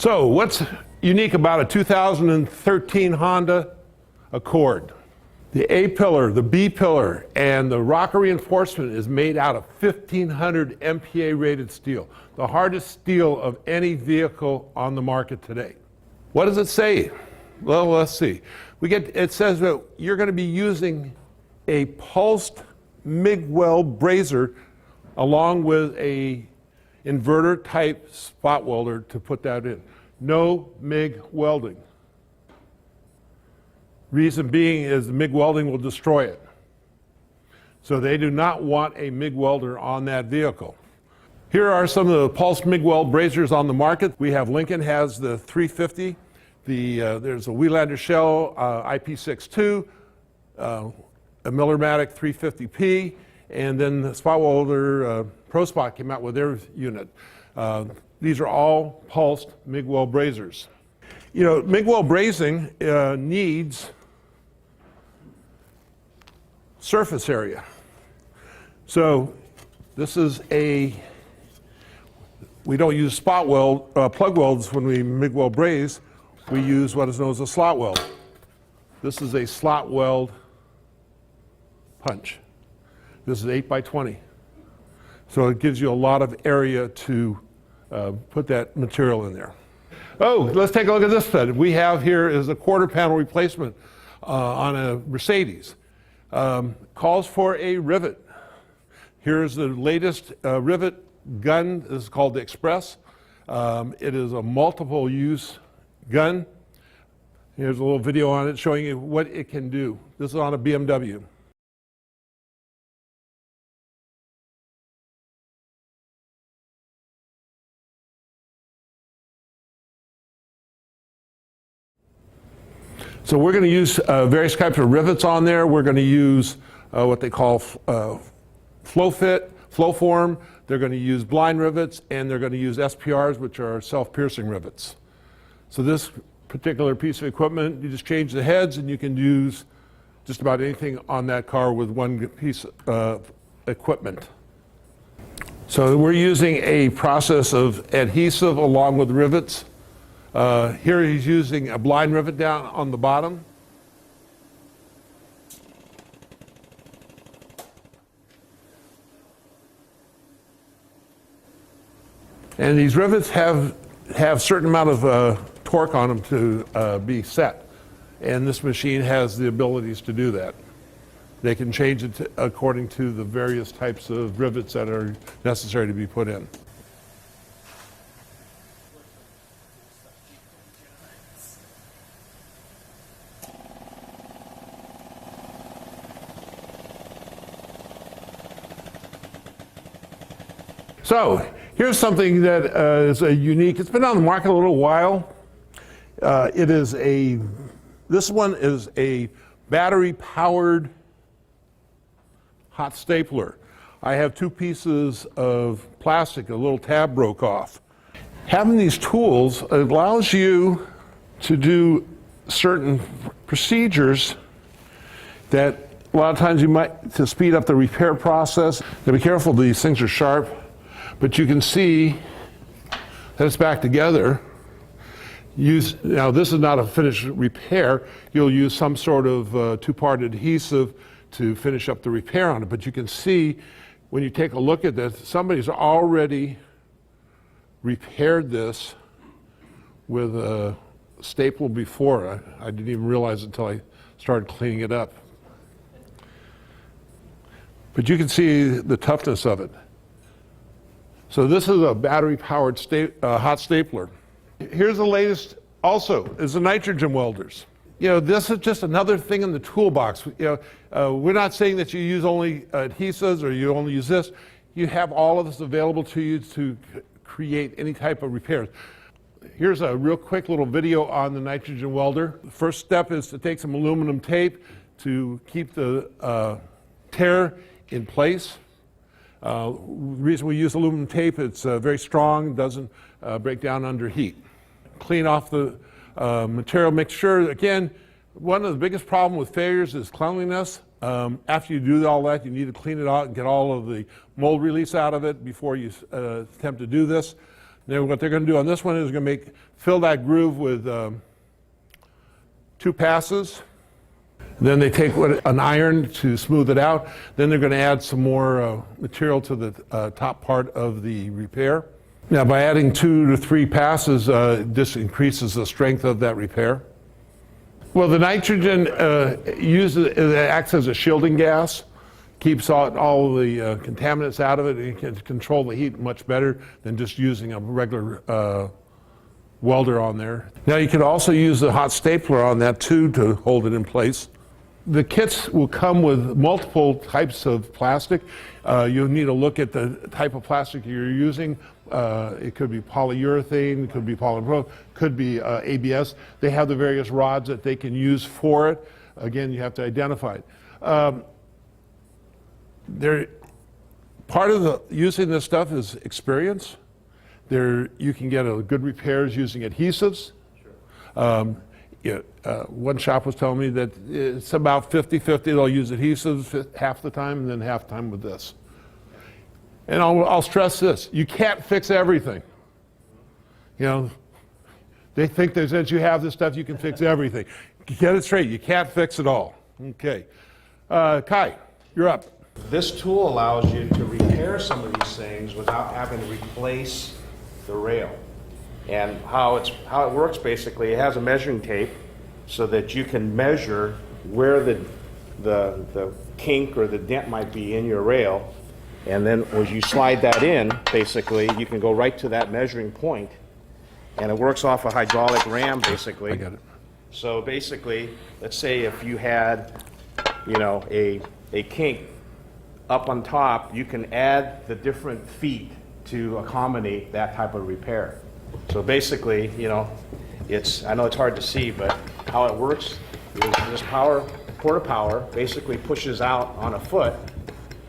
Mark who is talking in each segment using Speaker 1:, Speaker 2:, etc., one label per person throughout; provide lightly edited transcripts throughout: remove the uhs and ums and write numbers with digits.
Speaker 1: So what's unique about a 2013 Honda Accord? The A pillar, the B pillar, and the rocker reinforcement is made out of 1500 MPa rated steel, the hardest steel of any vehicle on the market today. What does it say? Well, let's see. It says that you're going to be using a pulsed MIG weld brazier along with a inverter type spot welder to put that in. No MIG welding. Reason being is the MIG welding will destroy it. So they do not want a MIG welder on that vehicle. Here are some of the pulsed MIG weld braziers on the market. We have Lincoln has the 350. There's a Welander Shell IP62, a Millermatic 350P, and then the Spot Welder Pro Spot came out with their unit. These are all pulsed MIG weld braziers. You know, MIG weld brazing needs surface area. So this is we don't use spot weld, plug welds when we MIG weld braze. We use what is known as a slot weld. This is a slot weld punch. This is 8 by 20. So it gives you a lot of area to put that material in there. Oh, let's take a look at this stud. We have here is a quarter panel replacement on a Mercedes. Calls for a rivet. Here's the latest rivet gun. This is called the Express. It is a multiple use gun. Here's a little video on it showing you what it can do. This is on a BMW. So we're going to use various types of rivets on there. We're going to use what they call flow fit, flow form. They're going to use blind rivets, and they're going to use SPRs, which are self-piercing rivets. So this particular piece of equipment, you just change the heads, and you can use just about anything on that car with one piece of equipment. So we're using a process of adhesive along with rivets. Here he's using a blind rivet down on the bottom. And these rivets have a certain amount of torque on them to be set. And this machine has the abilities to do that. They can change it according to the various types of rivets that are necessary to be put in. So here's something that is a unique, it's been on the market a little while. This one is a battery powered hot stapler. I have two pieces of plastic, a little tab broke off. Having these tools allows you to do certain procedures that a lot of times you might, to speed up the repair process. Now be careful, these things are sharp. But you can see that it's back together. Now this is not a finished repair. You'll use some sort of two-part adhesive to finish up the repair on it. But you can see when you take a look at this, somebody's already repaired this with a staple before. I didn't even realize it until I started cleaning it up. But you can see the toughness of it. So this is a battery-powered hot stapler. Here's the latest also, is the nitrogen welders. You know, this is just another thing in the toolbox. You know, we're not saying that you use only adhesives or you only use this. You have all of this available to you to create any type of repairs. Here's a real quick little video on the nitrogen welder. The first step is to take some aluminum tape to keep the tear in place. The reason we use aluminum tape, it's very strong, doesn't break down under heat. Clean off the material, make sure, again, one of the biggest problems with failures is cleanliness. After you do all that, you need to clean it out and get all of the mold release out of it before you attempt to do this. Then what they're going to do on this one is going to fill that groove with 2 passes. Then they take an iron to smooth it out. Then they're going to add some more material to the top part of the repair. Now, by adding 2 to 3 passes, this increases the strength of that repair. Well, the nitrogen acts as a shielding gas, keeps all the contaminants out of it, and can control the heat much better than just using a regular welder on there. Now, you can also use the hot stapler on that too to hold it in place. The kits will come with multiple types of plastic. You'll need to look at the type of plastic you're using. It could be polyurethane, it could be polypropylene, could be ABS. They have the various rods that they can use for it. Again, you have to identify it. Part of using this stuff is experience. You can get good repairs using adhesives. Sure. One shop was telling me that it's about 50-50. They'll use adhesives half the time and then half the time with this. And I'll stress this, you can't fix everything. They think that since you have this stuff, you can fix everything. Get it straight, you can't fix it all. Okay. Kai, you're up.
Speaker 2: This tool allows you to repair some of these things without having to replace the rail. And how it works basically, it has a measuring tape so that you can measure where the kink or the dent might be in your rail. And then as you slide that in, basically, you can go right to that measuring point. And it works off a hydraulic ram, basically.
Speaker 1: I got it.
Speaker 2: So basically, let's say if you had, a kink up on top, you can add the different feet to accommodate that type of repair. So basically, I know it's hard to see, but how it works is this port of power basically pushes out on a foot,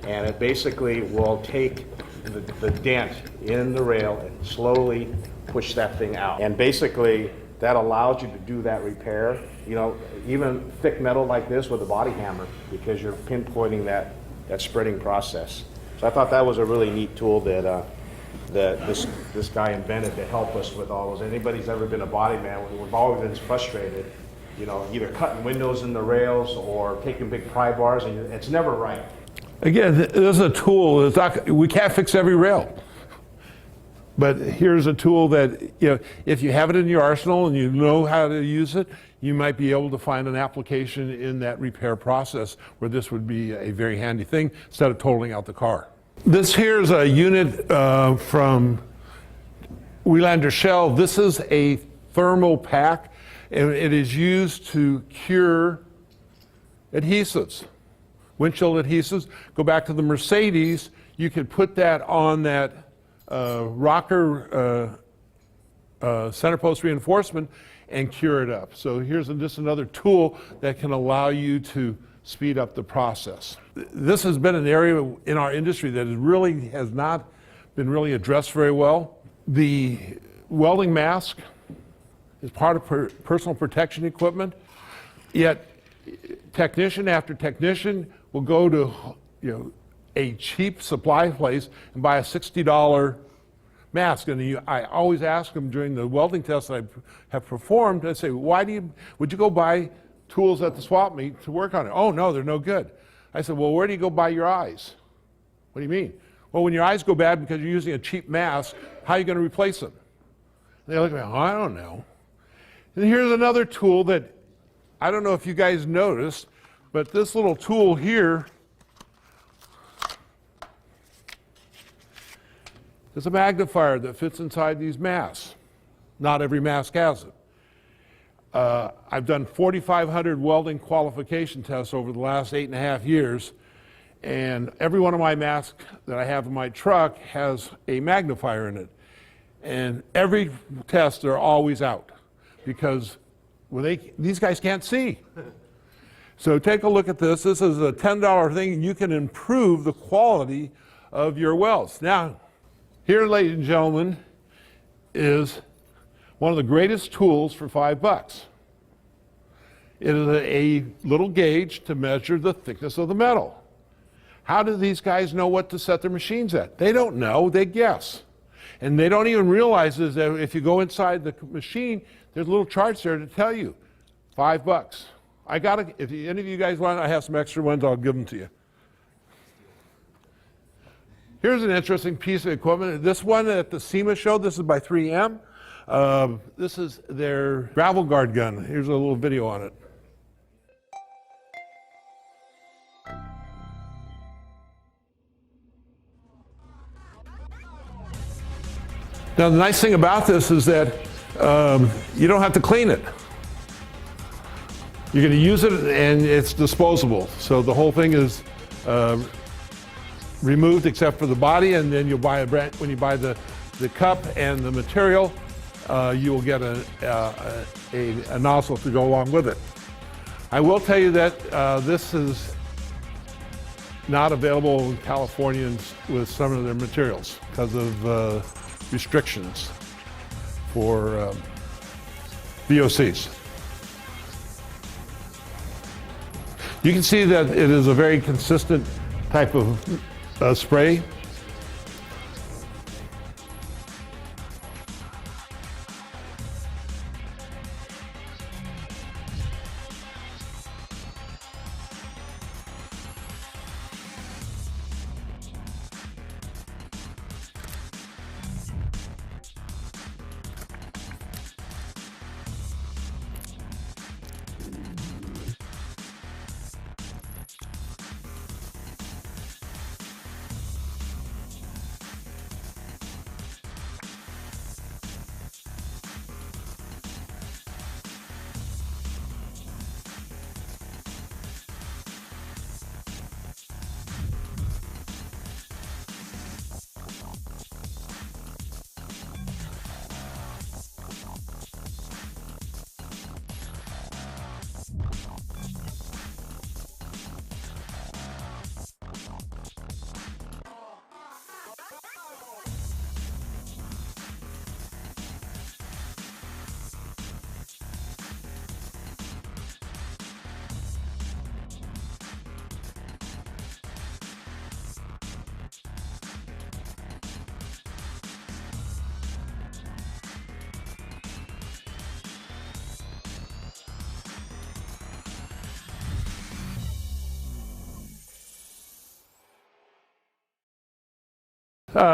Speaker 2: and it basically will take the dent in the rail and slowly push that thing out. And basically, that allows you to do that repair, even thick metal like this with a body hammer, because you're pinpointing that spreading process. So I thought that was a really neat tool that this guy invented to help us with all those. Anybody's ever been a body man, we've always been frustrated, either cutting windows in the rails or taking big pry bars, and it's never right.
Speaker 1: Again, there's a tool. We can't fix every rail. But here's a tool that, if you have it in your arsenal and you know how to use it, you might be able to find an application in that repair process where this would be a very handy thing instead of totaling out the car. This here is a unit from Welander Shell. This is a thermal pack, and it is used to cure adhesives, windshield adhesives. Go back to the Mercedes, you could put that on that rocker center post reinforcement and cure it up. So here's just another tool that can allow you to speed up the process. This has been an area in our industry that has not been really addressed very well. The welding mask is part of personal protection equipment, yet technician after technician will go to a cheap supply place and buy a $60 mask. And I always ask them during the welding tests that I have performed, I say, would you go buy tools at the swap meet to work on it? Oh, no, they're no good. I said, well, where do you go buy your eyes? What do you mean? Well, when your eyes go bad because you're using a cheap mask, how are you going to replace them? And they look at me, I don't know. And here's another tool that I don't know if you guys noticed, but this little tool here is a magnifier that fits inside these masks. Not every mask has it. I've done 4,500 welding qualification tests over the last 8.5 years, and every one of my masks that I have in my truck has a magnifier in it. And every test, they're always out because these guys can't see. So take a look at this. This is a $10 thing, and you can improve the quality of your welds. Now, here, ladies and gentlemen, is one of the greatest tools for $5. It is a little gauge to measure the thickness of the metal. How do these guys know what to set their machines at? They don't know, they guess. And they don't even realize is that if you go inside the machine, there's little charts there to tell you, $5. If any of you guys want, I have some extra ones, I'll give them to you. Here's an interesting piece of equipment. This one at the SEMA show, this is by 3M. This is their gravel guard gun. Here's a little video on it. Now the nice thing about this is that you don't have to clean it. You're going to use it and it's disposable. So the whole thing is removed except for the body, and then you'll buy when you buy the cup and the material, you will get a nozzle to go along with it. I will tell you that this is not available in California with some of their materials because of restrictions for VOCs. You can see that it is a very consistent type of spray.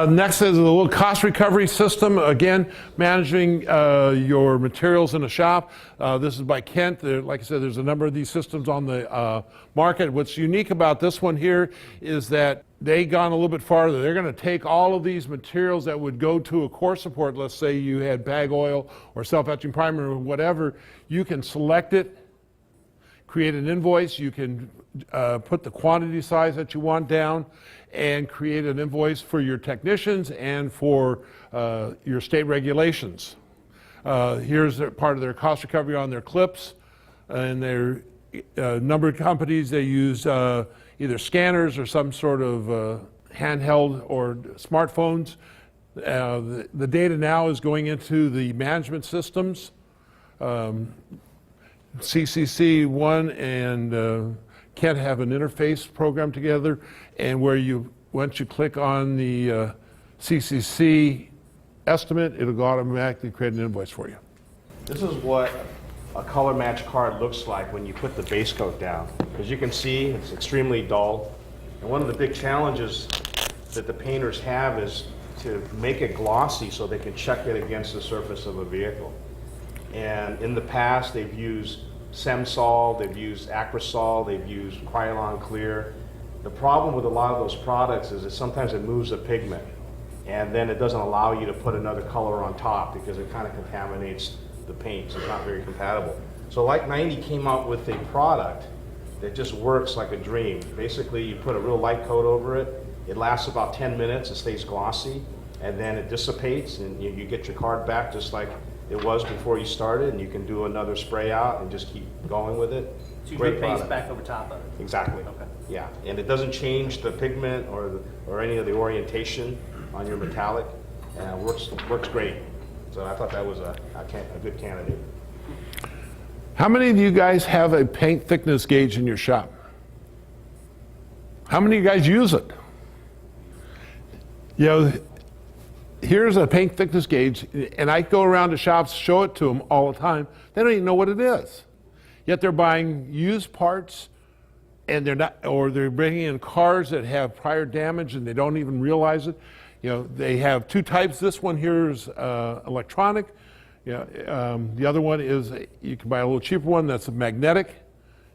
Speaker 1: Next is a little cost recovery system. Again, managing your materials in a shop. This is by Kent. Like I said, there's a number of these systems on the market. What's unique about this one here is that they've gone a little bit farther. They're going to take all of these materials that would go to a core support. Let's say you had bag oil or self-etching primer or whatever. You can select it, create an invoice. You can put the quantity size that you want down and create an invoice for your technicians and for your state regulations. Here's part of their cost recovery on their clips. And their number of companies, they use either scanners or some sort of handheld or smartphones. The data now is going into the management systems. CCC1 and Kent have an interface program together, and where once you click on the CCC estimate, it'll automatically create an invoice for you.
Speaker 2: This is what a color match card looks like when you put the base coat down. As you can see, it's extremely dull. And one of the big challenges that the painters have is to make it glossy so they can check it against the surface of a vehicle. And in the past, they've used Semsol, they've used Acrosol, they've used Krylon Clear. The problem with a lot of those products is that sometimes it moves the pigment, and then it doesn't allow you to put another color on top because it kind of contaminates the paint, so it's not very compatible. So Like 90 came out with a product that just works like a dream. Basically, you put a real light coat over it, it lasts about 10 minutes, it stays glossy, and then it dissipates, and you get your card back just like it was before you started, and you can do another spray out and just keep going with it.
Speaker 3: So you
Speaker 2: Great
Speaker 3: put paste
Speaker 2: product.
Speaker 3: back over top of it?
Speaker 2: Exactly.
Speaker 3: Okay.
Speaker 2: Yeah, and it doesn't change the pigment or any of the orientation on your metallic. Works great. So I thought that was a good candidate.
Speaker 1: How many of you guys have a paint thickness gauge in your shop? How many of you guys use it? You know, here's a paint thickness gauge, and I go around to shops, show it to them all the time. They don't even know what it is. Yet they're buying used parts, and they're not, or they're bringing in cars that have prior damage and they don't even realize it. You know, they have two types. This one here is electronic. The other one is, you can buy a little cheaper one that's a magnetic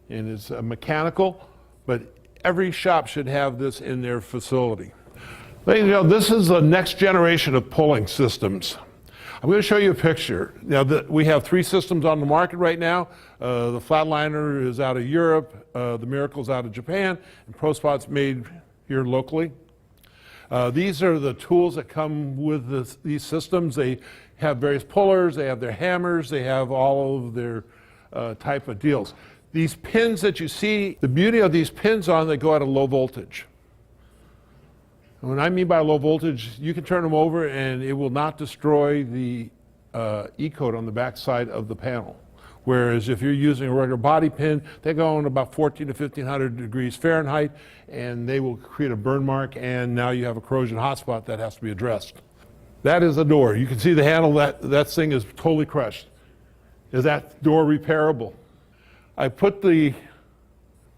Speaker 1: and it's mechanical, but every shop should have this in their facility. Ladies and gentlemen, this is the next generation of pulling systems. I'm going to show you a picture. Now, we have 3 systems on the market right now. The Flatliner is out of Europe, the Miracle's out of Japan, and ProSpot's made here locally. These are the tools that come with these systems. They have various pullers, they have their hammers, they have all of their type of deals. These pins that you see, the beauty of these pins on, they go at a low voltage. And what I mean by low voltage, you can turn them over and it will not destroy the E-coat on the back side of the panel. Whereas if you're using a regular body pin, they go on about 14 to 1500 degrees Fahrenheit and they will create a burn mark, and now you have a corrosion hotspot that has to be addressed. That is a door. You can see the handle, that thing is totally crushed. Is that door repairable? I put the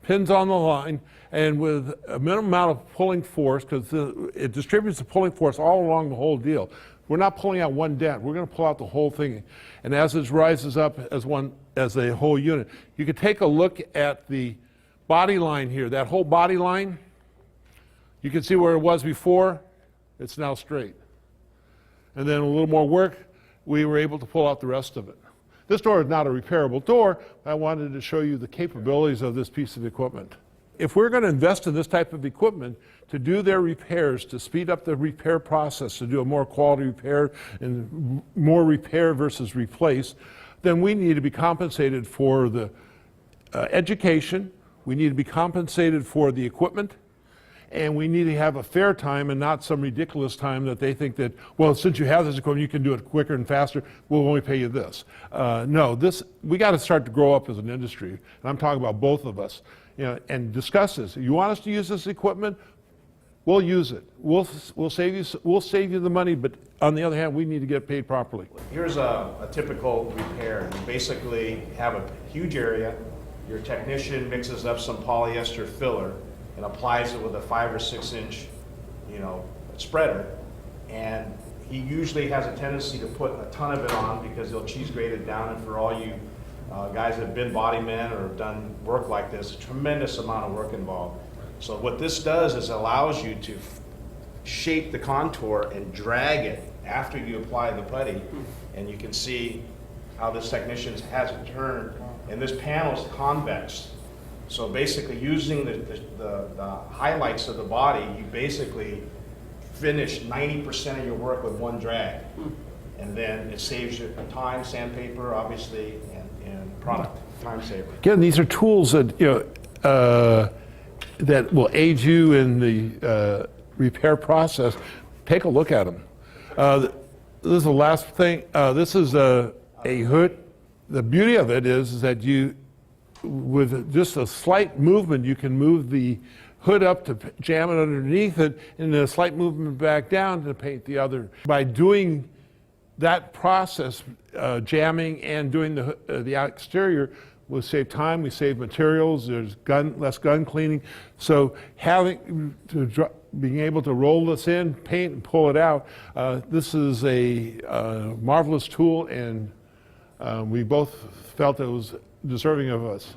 Speaker 1: pins on the line, and with a minimum amount of pulling force, because it distributes the pulling force all along the whole deal. We're not pulling out one dent, we're going to pull out the whole thing. And as it rises up as a whole unit, you can take a look at the body line here. That whole body line, you can see where it was before, it's now straight. And then a little more work, we were able to pull out the rest of it. This door is not a repairable door. I wanted to show you the capabilities of this piece of equipment. If we're going to invest in this type of equipment to do their repairs, to speed up the repair process, to do a more quality repair and more repair versus replace, then we need to be compensated for the education, we need to be compensated for the equipment, and we need to have a fair time and not some ridiculous time that they think that, well, since you have this equipment, you can do it quicker and faster, we'll only pay you this. No, we got to start to grow up as an industry, and I'm talking about both of us, and discuss this. You want us to use this equipment? We'll use it. We'll save you the money, but on the other hand, we need to get paid properly.
Speaker 2: Here's a typical repair. You basically have a huge area. Your technician mixes up some polyester filler and applies it with a 5 or 6 inch, spreader. And he usually has a tendency to put a ton of it on because he'll cheese grade it down. And for all you guys that have been body men or have done work like this, a tremendous amount of work involved. So what this does is allows you to shape the contour and drag it after you apply the putty. And you can see how this technician has it turned. And this panel is convex. So basically using the highlights of the body, you basically finish 90% of your work with one drag. And then it saves you time, sandpaper, obviously, and product, time saver.
Speaker 1: Again, these are tools that, that will aid you in the repair process. Take a look at them. This is the last thing. This is a hood. The beauty of it is that with just a slight movement, you can move the hood up to jam it underneath it, and then a slight movement back down to paint the other. By doing that process, jamming and doing the exterior, will save time, we save materials, there's less gun cleaning. So being able to roll this in, paint and pull it out, this is a marvelous tool, and we both felt it was deserving of us.